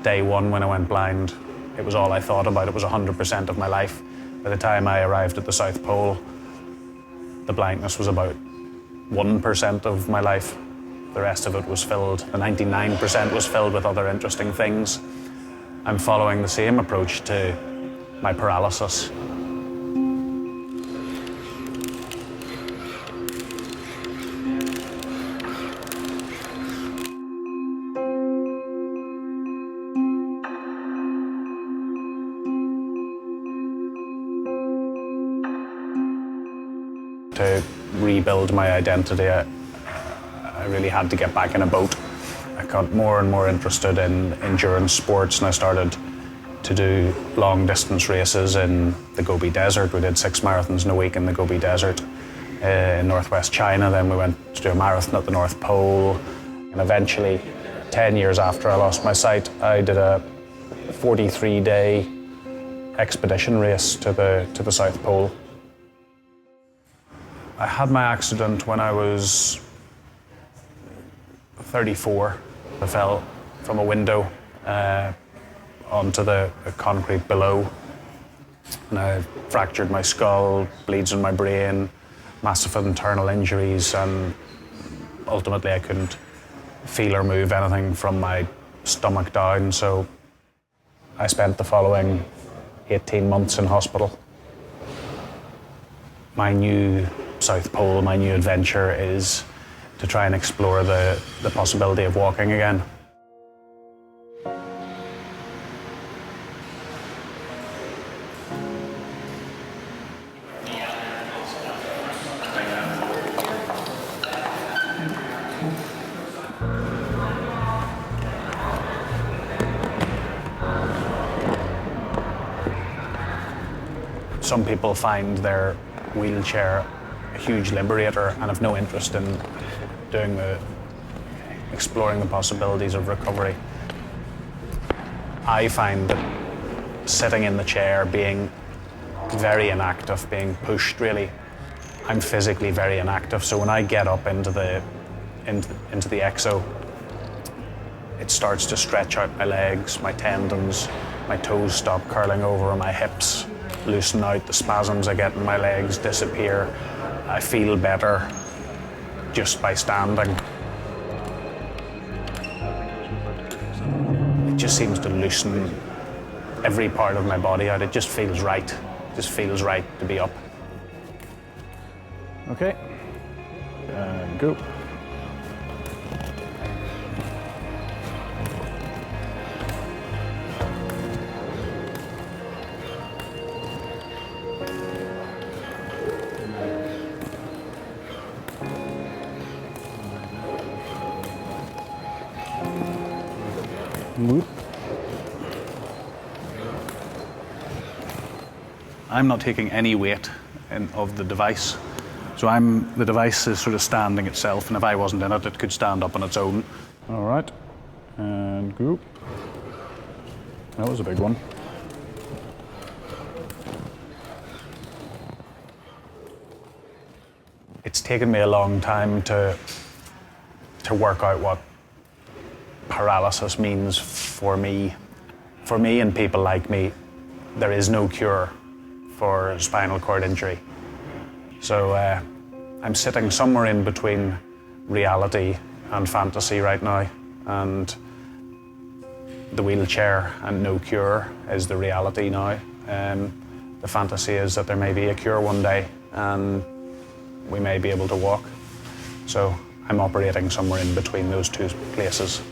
Day one when I went blind, it was all I thought about. It was 100% of my life. By the time I arrived at the South Pole, the blindness was about 1% of my life. The rest of it was filled, the 99% was filled with other interesting things. I'm following the same approach to my paralysis. To rebuild my identity, I really had to get back in a boat. I got more and more interested in endurance sports, and I started to do long distance races in the Gobi Desert. We did 6 marathons in a week in the Gobi Desert in northwest China. Then we went to do a marathon at the North Pole. And eventually, 10 years after I lost my sight, I did a 43-day expedition race to the South Pole. I had my accident when I was 34. I fell from a window onto the concrete below, and I fractured my skull, bleeds in my brain, massive internal injuries, and ultimately I couldn't feel or move anything from my stomach down, so I spent the following 18 months in hospital. My new South Pole, my new adventure is to try and explore the possibility of walking again. Some people find their wheelchair a huge liberator and have no interest in exploring the possibilities of recovery. I find that sitting in the chair, being very inactive, being pushed really, I'm physically very inactive. So when I get up into the Ekso, it starts to stretch out my legs, my tendons, my toes stop curling over, my hips loosen out, the spasms I get in my legs disappear. I feel better just by standing. It just seems to loosen every part of my body out. It just feels right. It just feels right to be up. Okay, and go. Whoop. I'm not taking any weight of the device. So the device is sort of standing itself, and if I wasn't in it, it could stand up on its own. All right, and go. That was a big one. It's taken me a long time to work out what paralysis means for me. For me and people like me, there is no cure for spinal cord injury. So I'm sitting somewhere in between reality and fantasy right now, and the wheelchair and no cure is the reality now. The fantasy is that there may be a cure one day and we may be able to walk. So I'm operating somewhere in between those two places.